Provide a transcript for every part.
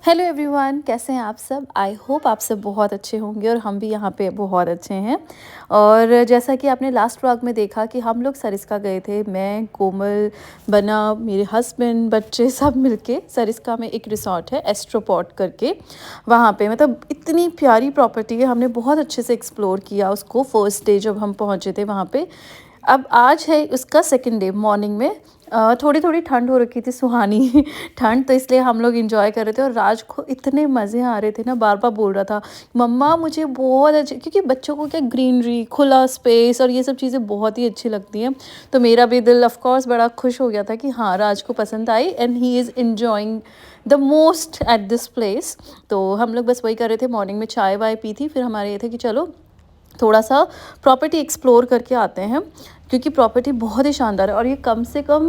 Hello everyone, कैसे हैं आप सब। आई होप आप सब बहुत अच्छे होंगे और हम भी यहाँ पे बहुत अच्छे हैं। और जैसा कि आपने लास्ट व्लॉग में देखा कि हम लोग सरिस्का गए थे, मैं, कोमल, बना, मेरे हस्बैंड, बच्चे सब मिलके। सरिस्का में एक रिसोर्ट है एस्ट्रोपॉट करके, वहाँ पे मतलब इतनी प्यारी प्रॉपर्टी है। हमने बहुत अच्छे से एक्सप्लोर किया उसको फर्स्ट डे जब हम पहुँचे थे वहाँ पे। अब आज है उसका सेकंड डे। मॉर्निंग में थोड़ी थोड़ी ठंड हो रखी थी, सुहानी ठंड, तो इसलिए हम लोग इंजॉय कर रहे थे। और राज को इतने मज़े आ रहे थे ना, बार बार बोल रहा था मम्मा मुझे बहुत अच्छे, क्योंकि बच्चों को क्या ग्रीनरी, खुला स्पेस और ये सब चीज़ें बहुत ही अच्छी लगती हैं। तो मेरा भी दिल ऑफ कोर्स बड़ा खुश हो गया था कि हाँ राज को पसंद आई and he is enjoying the most at this place. तो हम लोग बस वही कर रहे थे। मॉर्निंग में चाय वाय पी थी, फिर हमारे ये थे कि चलो थोड़ा सा प्रॉपर्टी एक्सप्लोर करके आते हैं, क्योंकि प्रॉपर्टी बहुत ही शानदार है। और ये कम से कम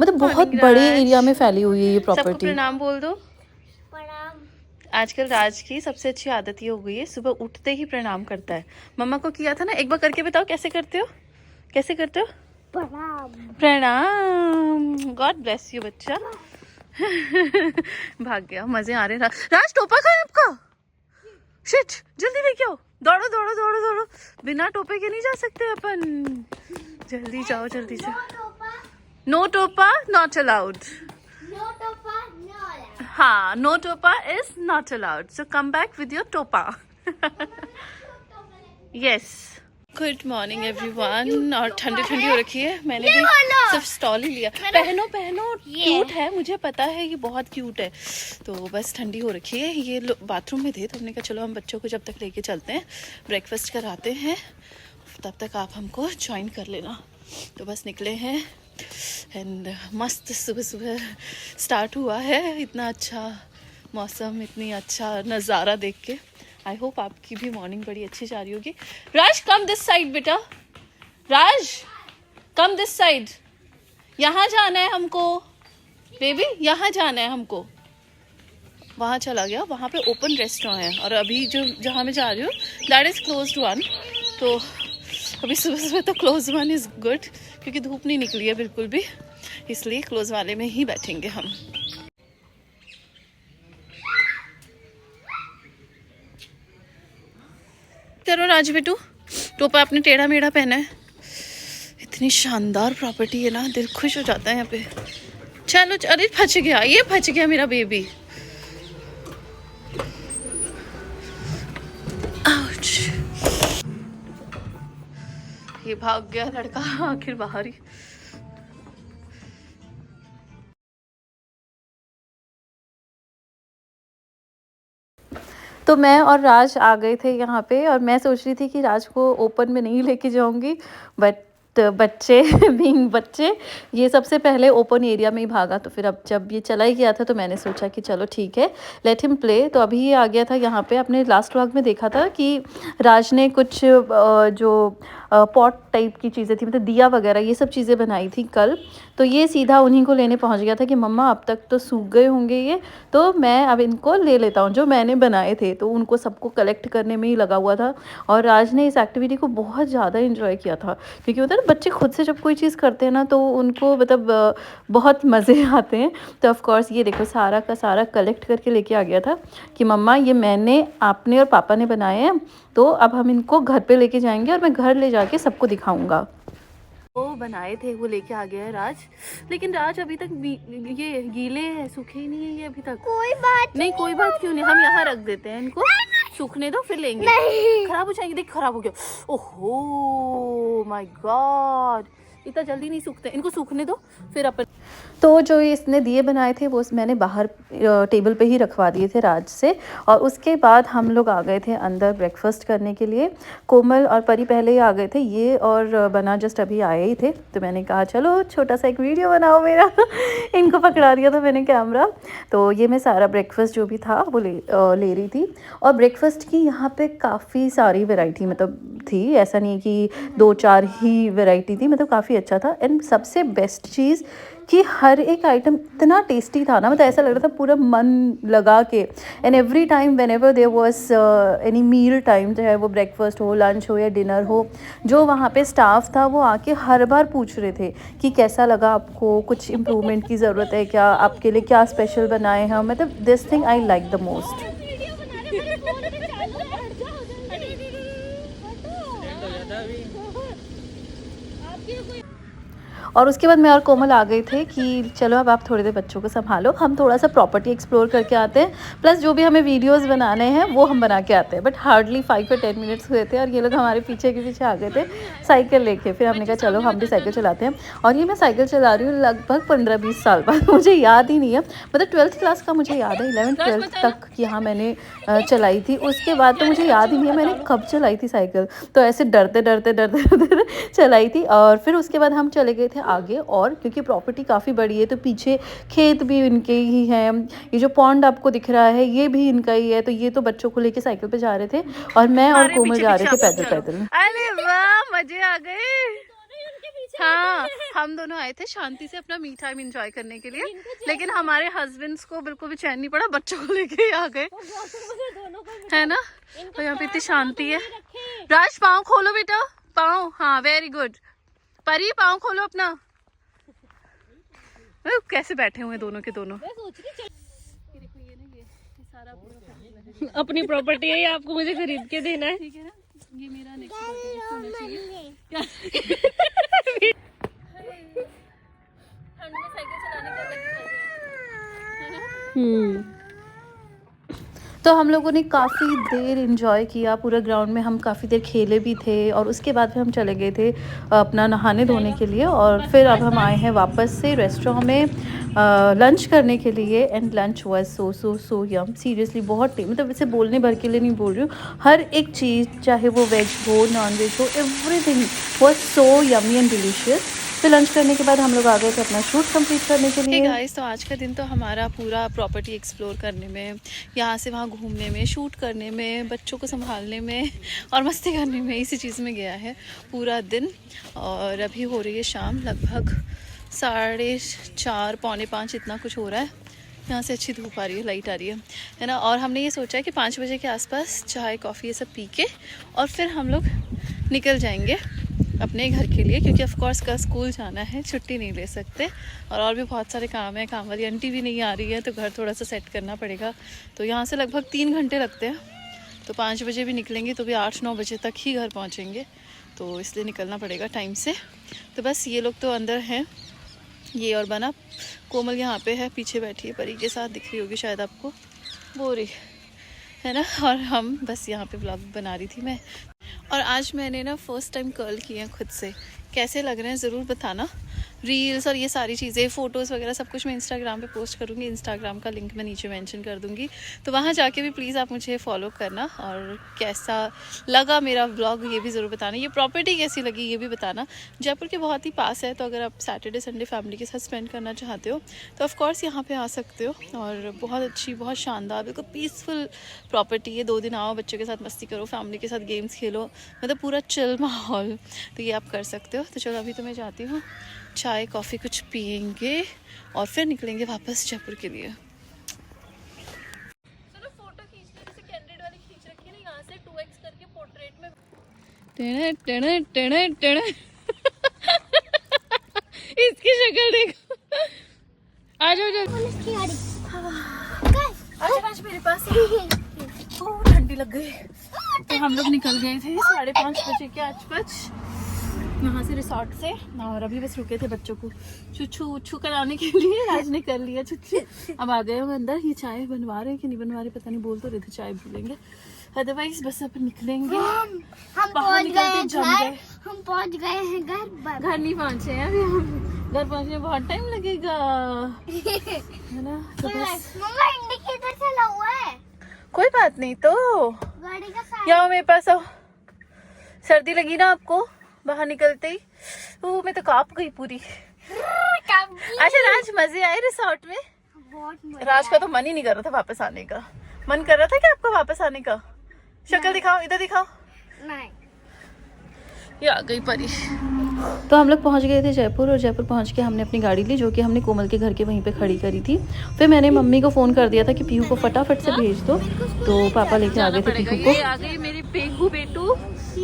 मतलब बहुत बड़े एरिया में फैली हुई है ये सबको प्रॉपर्टी। प्रणाम बोल दो। प्रणाम। आजकल राज की सबसे अच्छी आदत ये हो गई है, सुबह उठते ही प्रणाम करता है। मम्मा को किया था ना, एक बार करके बताओ कैसे करते हो, कैसे करते हो। प्रणाम। प्रणाम। गॉड ब्लेस यू बच्चा। भाग गया, मजे आ रहे हैं। राज टोपा कहाँ है आपका? शिट, जल्दी लेके आओ। दौड़ो दौड़ो दौड़ो दौड़ो, बिना टोपे के नहीं जा सकते अपन। जल्दी जाओ जल्दी जाओ। नो टोपा not allowed. No topa, no allowed. हाँ, नो टोपा is not allowed, so come back with your टोपा। यस। Good morning everyone. और ठंडी ठंडी हो रखी है, मैंने भी सिर्फ स्टॉल ही लिया। पहनो पहनो, क्यूट है, मुझे पता है ये बहुत क्यूट है। तो बस ठंडी हो रखी है। ये बाथरूम में थे तो हमने कहा चलो हम बच्चों को जब तक लेके चलते हैं, ब्रेकफास्ट कराते हैं, तब तक आप हमको ज्वाइन कर लेना। तो बस निकले हैं एंड मस्त सुबह सुबह स्टार्ट हुआ है। इतना अच्छा मौसम, इतनी अच्छा नज़ारा देख के आई होप आपकी भी मॉर्निंग बड़ी अच्छी जा रही होगी। राज कम दिस साइड बेटा, राज कम दिस साइड। यहाँ जाना है हमको बेबी, यहाँ जाना है हमको। वहाँ चला गया, वहाँ पे ओपन रेस्टोरेंट है और अभी जो जहाँ मैं जा रही हूँ दैट इज़ क्लोज्ड वन। तो अभी सुबह सुबह तो क्लोज वन इज़ गुड, क्योंकि धूप नहीं निकली है बिल्कुल भी, इसलिए क्लोज वाले में ही बैठेंगे हम। करो राज बेटू, टोपा अपने टेढ़ा मेढ़ा पहना है। इतनी शानदार प्रॉपर्टी है ना, दिल खुश हो जाता है यहाँ पे। चलो अरे फंस गया, ये फंस गया मेरा बेबी। आउच। ये भाग गया लड़का आखिर बाहर ही। तो मैं और राज आ गए थे यहाँ पे, और मैं सोच रही थी कि राज को ओपन में नहीं लेके जाऊँगी, बट बच्चे बीइंग बच्चे, ये सबसे पहले ओपन एरिया में ही भागा। तो फिर अब जब ये चला ही गया था तो मैंने सोचा कि चलो ठीक है, लेट हिम प्ले। तो अभी ये आ गया था यहाँ पे। अपने लास्ट व्लॉग में देखा था कि राज ने कुछ जो पॉट टाइप की चीज़ें थी, मतलब दिया वगैरह, ये सब चीज़ें बनाई थी कल। तो ये सीधा उन्हीं को लेने पहुँच गया था कि मम्मा अब तक तो सूख गए होंगे ये, तो मैं अब इनको ले लेता हूँ जो मैंने बनाए थे। तो उनको सबको कलेक्ट करने में ही लगा हुआ था। और राज ने इस एक्टिविटी को बहुत ज़्यादा इंजॉय किया था, क्योंकि होता है ना बच्चे खुद से जब कोई चीज़ करते हैं ना तो उनको मतलब बहुत मज़े आते हैं। तो ऑफ कोर्स ये देखो सारा का सारा कलेक्ट करके लेके आ गया था कि मम्मा ये मैंने, आपने और पापा ने बनाए हैं, तो अब हम इनको घर पे लेके जाएंगे और मैं घर ले जाके सबको दिखाऊंगा। वो बनाए थे वो लेके आ गया है राज, लेकिन राज अभी तक ये गीले हैं, सूखे ही नहीं है ये अभी तक। कोई बात नहीं, कोई बात क्यों नहीं, हम यहाँ रख देते हैं इनको, सूखने दो फिर लेंगे। खराब हो जाएंगे, देख खराब हो गया। ओहो माय गॉड, इतना जल्दी नहीं सूखते, इनको सूखने दो फिर अपन। तो जो इसने दिए बनाए थे वो मैंने बाहर टेबल पे ही रखवा दिए थे राज से। और उसके बाद हम लोग आ गए थे अंदर ब्रेकफास्ट करने के लिए। कोमल और परी पहले ही आ गए थे, ये और बना जस्ट अभी आए ही थे। तो मैंने कहा चलो छोटा सा एक वीडियो बनाओ मेरा। इनको पकड़ा दिया था मैंने कैमरा। तो ये मैं सारा ब्रेकफास्ट जो भी था वो ले रही थी। और ब्रेकफास्ट की यहाँ पे काफ़ी सारी वैरायटी, मतलब थी, ऐसा नहीं कि 2-4 ही वैरायटी थी, मतलब काफ़ी अच्छा था। एंड सबसे बेस्ट चीज़ कि हर एक आइटम इतना टेस्टी था ना, मतलब ऐसा लग रहा था पूरा मन लगा के। And every time whenever there was any meal time, चाहे वो ब्रेकफास्ट हो, लंच हो या डिनर हो, जो वहाँ पे स्टाफ था वो आके हर बार पूछ रहे थे कि कैसा लगा आपको, कुछ इम्प्रूवमेंट की ज़रूरत है क्या, आपके लिए क्या स्पेशल बनाए हैं। मतलब this thing I like the most. और उसके बाद मैं और कोमल आ गए थे कि चलो अब आप थोड़ी देर बच्चों को संभालो, हम थोड़ा सा प्रॉपर्टी एक्सप्लोर करके आते हैं, प्लस जो भी हमें वीडियोस बनाने हैं वो हम बना के आते हैं। बट हार्डली 5 या 10 मिनट्स हुए थे और ये लोग हमारे पीछे के पीछे आ गए थे साइकिल लेके। फिर हमने कहा चलो हम भी साइकिल चलाते हैं। और ये मैं साइकिल चला रही हूँ लगभग 15-20 साल बाद, मुझे याद ही नहीं है, मतलब 12th क्लास का मुझे याद है, 11th-12th तक कि हाँ मैंने चलाई थी। उसके बाद तो मुझे याद ही नहीं है मैंने कब चलाई थी साइकिल, तो ऐसे डरते डरते डरते डरते चलाई थी। और फिर उसके बाद हम चले गए थे आगे, और क्योंकि प्रॉपर्टी काफ़ी बड़ी है तो पीछे खेत भी इनके ही हैं, ये जो पॉन्ड आपको दिख रहा है ये भी इनका ही है। तो ये तो बच्चों को लेके साइकिल पे जा रहे थे और मैं और कोमल जा रहे थे पैदल पैदल। अरे वाह, मजे आ गए। हाँ, हम दोनों आए थे शांति से अपना मी टाइम एंजॉय करने के लिए, लेकिन हमारे हस्बैंड्स को बिल्कुल भी चैन नहीं पड़ा, बच्चों को लेके ही आ गए, है ना। तो यहाँ पे इतनी शांति है। राज पाँव खोलो बेटा, पाँव, हाँ वेरी गुड। परी पाँव खोलो अपना। कैसे बैठे हुए दोनों के दोनों। अपनी प्रॉपर्टी है ये, आपको मुझे खरीद के देना है। ठीक है ना, ये मेरा नेक्स्ट बर्थडे होना चाहिए। ठंड में साइकिल चलाने का अलग मजा है। तो हम लोगों ने काफ़ी देर इन्जॉय किया पूरा ग्राउंड में, हम काफ़ी देर खेले भी थे। और उसके बाद फिर हम चले गए थे अपना नहाने धोने के लिए, और फिर अब हम आए हैं वापस से रेस्टोरेंट में लंच करने के लिए। And lunch was so yum, seriously बहुत मतलब इसे बोलने भर के लिए नहीं बोल रही हूँ, हर एक चीज़ चाहे वो वेज हो नॉन वेज हो, everything was so yummy and delicious. फिर लंच करने के बाद हम लोग आ गए थे अपना शूट कंप्लीट करने के लिए। गाइस, तो आज का दिन तो हमारा पूरा प्रॉपर्टी एक्सप्लोर करने में, यहाँ से वहाँ घूमने में, शूट करने में, बच्चों को संभालने में और मस्ती करने में, इसी चीज़ में गया है पूरा दिन। और अभी हो रही है शाम, लगभग 4:30 पौने 5 इतना कुछ हो रहा है। यहाँ से अच्छी धूप आ रही है, लाइट आ रही है ना। और हमने ये सोचा है कि 5 बजे के आसपास चाय कॉफ़ी ये सब पी के और फिर हम लोग निकल जाएंगे अपने घर के लिए, क्योंकि ऑफ कोर्स कल स्कूल जाना है, छुट्टी नहीं ले सकते। और भी बहुत सारे काम है, काम वाली आंटी भी नहीं आ रही है, तो घर थोड़ा सा सेट करना पड़ेगा। तो यहाँ से लगभग 3 घंटे लगते हैं, तो 5 बजे भी निकलेंगे तो भी 8-9 बजे तक ही घर पहुँचेंगे, तो इसलिए निकलना पड़ेगा टाइम से। तो बस ये लोग तो अंदर हैं, ये और बना, कोमल यहाँ पे है पीछे बैठी है, परी के साथ दिख रही होगी शायद आपको, बोरी है ना। और हम बस यहाँ पे व्लॉग बना रही थी मैं। और आज मैंने ना फर्स्ट टाइम कर्ल किए हैं खुद से, कैसे लग रहे हैं ज़रूर बताना। रील्स और ये सारी चीज़ें, फ़ोटोज़ वगैरह सब कुछ मैं इंस्टाग्राम पे पोस्ट करूँगी, इंस्टाग्राम का लिंक मैं नीचे मेंशन कर दूँगी, तो वहाँ जाके भी प्लीज़ आप मुझे फॉलो करना। और कैसा लगा मेरा व्लॉग ये भी ज़रूर बताना, ये प्रॉपर्टी कैसी लगी ये भी बताना। जयपुर के बहुत ही पास है, तो अगर आप सैटरडे संडे फैमिली के साथ स्पेंड करना चाहते हो तो ऑफकोर्स यहाँ पर आ सकते हो। और बहुत अच्छी, बहुत शानदार, बिल्कुल पीसफुल प्रॉपर्टी है। 2 दिन आओ, बच्चों के साथ मस्ती करो, फैमिली के साथ गेम्स खेलो, मतलब पूरा चिल माहौल, तो ये आप कर सकते हो। तो चलो अभी तो मैं जाती हूँ, चाय कॉफ़ी कुछ पियेंगे और फिर निकलेंगे वापस जयपुर के लिए। चलो फोटो खींचते, जैसे कैंडिडेट वाली खींच रखी है ना, यहाँ से 2x करके पोर्ट्रेट में टेढ़े टेढ़े टेढ़े टेढ़े इसकी शक्ल देखो। आ जाओ आज मेरे पास। ठंडी लग गई, तो हम लोग निकल गए थे 5:30 बजे के आसपास यहाँ से रिसोर्ट से। और अभी बस रुके थे बच्चों को छुच्छू कराने के लिए, राज ने कर लिया छुच्छू। अब आ गए हम अंदर। ये चाय बनवा रहे हैं कि नहीं बनवा रहे पता नहीं, बोल तो रहे थे चाय भूलेंगे, अदरवाइज बस अब निकलेंगे। हम पहुंच गए हैं घर। घर नहीं पहुंचे हैं अभी, हम घर पहुंचने में बहुत टाइम लगेगा, है ना। तो बस मम्मा इंडिकेटर चला हुआ है। कोई बात नहीं, तो गाड़ी का यहाँ मेरे पास आओ। सर्दी लगी ना आपको बाहर निकलते ही? वो मैं तो कांप गई पूरी। अच्छा राज, मजे आए रिसोर्ट में? बहुत राज का तो मन ही नहीं कर रहा था वापस आने का। मन कर रहा था कि आपको वापस आने का? शक्ल दिखाओ, इधर दिखाओ। नहीं, ये आ गई परी। तो हम लोग पहुंच गए थे जयपुर, और जयपुर पहुंच के हमने अपनी गाड़ी ली जो कि हमने कोमल के घर के वहीं पे खड़ी करी थी। फिर मैंने मम्मी को फ़ोन कर दिया था कि पीहू को फटाफट से भेज दो, तो पापा लेके आ गए थे पीहू को। ये आ गई मेरी पीहू बेटू,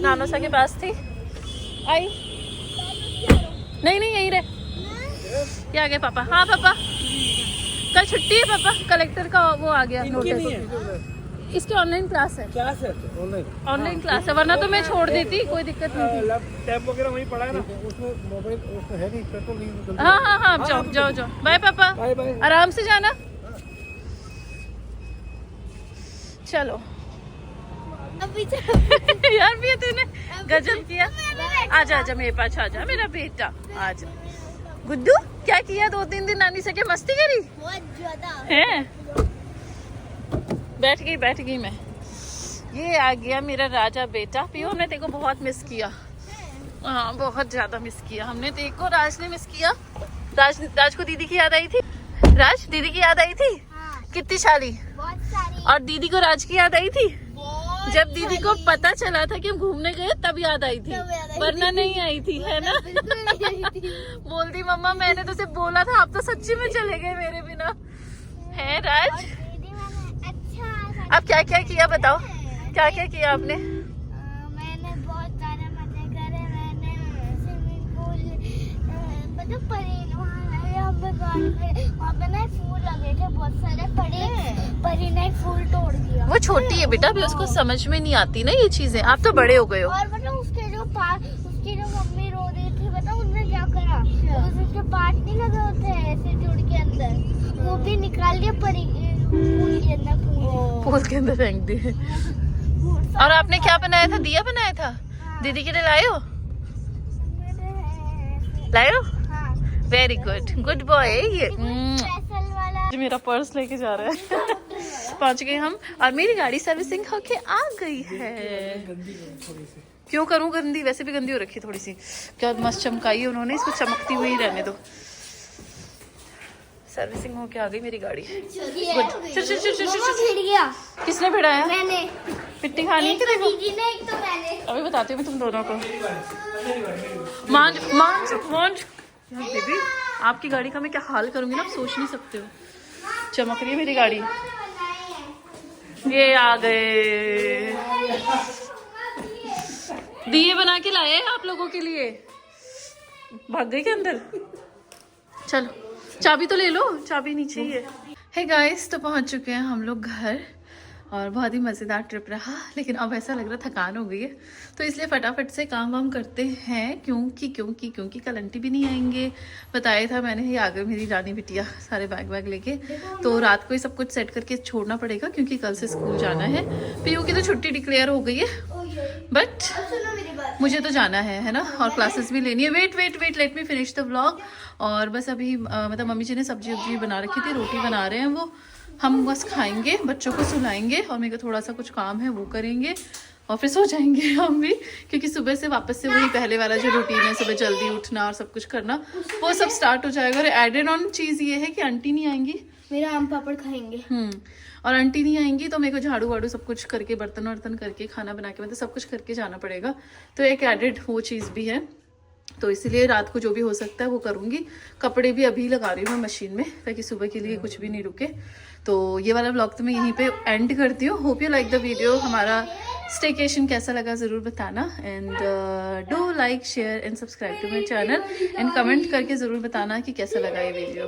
नानोसा के पास थी। आई नहीं यही रहे। ये आ गए पापा। हाँ पापा, कल छुट्टी है पापा, कलेक्टर का वो आ गया नोटिस। इसकी ऑनलाइन क्लास है। ऑनलाइन क्लास है, वरना तो मैं छोड़ देती, कोई दिक्कत नहीं थी। टैब वगैरह वहीं पड़ा है ना, उसमें मोबाइल उसमें है नहीं, पेट्रोल नहीं। हाँ जाओ। बाय पापा, बाय। आराम से जाना। चलो यार भी तूने गजब किया। आजा मेरे पास, आजा मेरा बेटा, आजा। गुड्डू क्या किया 2-3 दिन नानी से, क्या मस्ती करी बहुत ज्यादा है? बैठ गई मैं। ये आ गया मेरा राजा बेटा। पीहू, हमने तेरे को बहुत मिस किया। हाँ, बहुत ज्यादा मिस किया हमने तेरे को। राज ने मिस किया। राज को दीदी की याद आई थी। राज, दीदी की याद आई थी? हाँ, कितनी सारी। बहुत सारी। और दीदी को राज की याद आई थी? बहुत जब दीदी को पता चला था कि हम घूमने गए तब याद आई थी, तब याद आई वरना नहीं आई थी, है ना? बिल्कुल नहीं आई थी। बोलती मम्मा मैंने तो सिर्फ बोला था, आप तो सच्ची में चले गए मेरे बिना। है राज? दीदी मैंने अच्छा अब क्या किया बताओ, क्या किया आपने? मैंने बहुत सारे मजे करे। मैंने स्विमिंग पूल, मतलब परी वहाँ पे ना फूल लगे थे बहुत सारे, परी ने फूल तोड़ दिया। वो छोटी है बेटा, अभी उसको समझ में नहीं आती ना ये चीजें। आप तो बड़े हो गए हो। और मतलब उसकी जो मम्मी रो रही थी, बताओ उन्होंने क्या करा, उसके पार्ट नहीं लगे होते ऐसे जोड़ के अंदर, वो भी निकाल दिया परी फूल के अंदर। पूल के अंदर फेंक दिए। और आपने क्या बनाया था? दिया बनाया था? दीदी के लिए लाए हो? वेरी गुड बॉय ये। स्पेशल वाला मेरा पर्स लेके जा रहा है। पहुंच गए हम, और मेरी गाड़ी सर्विसिंग होके आ गई है। क्यों करूं गंदी? वैसे भी गंदी हो रखी है थोड़ी सी। क्या मस्त चमकाई है उन्होंने, इसको चमकती हुई रहने दो। सर्विसिंग होके आ गई मेरी गाड़ी। भिड़ गया। किसने भिड़ाया? मैंने। मिट्टी खानी है एक कि तो देखो? दीदी ने, एक तो मैंने। अभी बताती हूँ मैं तुम दोनों को। मांझ यार बेबी, आपकी गाड़ी का मैं क्या हाल करूंगी ना, आप सोच नहीं सकते हो। चमक रही है मेरी गाड़ी। ये आ गए, दिए बना के लाए हैं आप लोगों के लिए। भाग गई के अंदर? चलो चाबी तो ले लो, चाबी नीचे ही है। हे गाइस, तो पहुंच चुके हैं हम लोग घर, और बहुत ही मज़ेदार ट्रिप रहा। लेकिन अब ऐसा लग रहा थकान हो गई है, तो इसलिए फटाफट से काम वाम करते हैं, क्योंकि कल आंटी भी नहीं आएंगे। बताया था मैंने। ये आ गई मेरी रानी बिटिया सारे बैग लेके। तो रात को ही सब कुछ सेट करके छोड़ना पड़ेगा, क्योंकि कल से स्कूल जाना है। पीयू की तो छुट्टी डिक्लेयर हो गई है, बट सुनो मेरी बात। मुझे तो जाना है ना, और क्लासेस भी लेनी है। Wait let me finish the vlog. और बस अभी मतलब मम्मी जी ने सब्जी बना रखी थी, रोटी बना रहे हैं वो। हम बस खाएंगे, बच्चों को सुलाएंगे, और मेरे को थोड़ा सा कुछ काम है वो करेंगे, और फिर सो जाएंगे हम भी, क्योंकि सुबह से वापस से वही पहले वाला जो रूटीन है, सुबह जल्दी उठना और सब कुछ करना, वो सब स्टार्ट हो जाएगा। और एडेड ऑन चीज़ ये है कि आंटी नहीं आएंगी, मेरा आम पापड़ खाएंगे। और आंटी नहीं आएंगी तो मेरे को झाड़ू वाड़ू सब कुछ करके, बर्तन वर्तन करके, खाना बना के, मतलब सब कुछ करके जाना पड़ेगा। तो एक एडेड वो चीज़ भी है, तो इसीलिए रात को जो भी हो सकता है वो करूँगी। कपड़े भी अभी लगा रही हूँ मैं मशीन में, ताकि सुबह के लिए कुछ भी नहीं रुके। तो ये वाला व्लॉग तो मैं यहीं पे एंड करती हूँ। Hope you like the video. हमारा स्टेकेशन कैसा लगा ज़रूर बताना, and do like, share and subscribe to my channel, and comment करके ज़रूर बताना कि कैसा लगा ये वीडियो।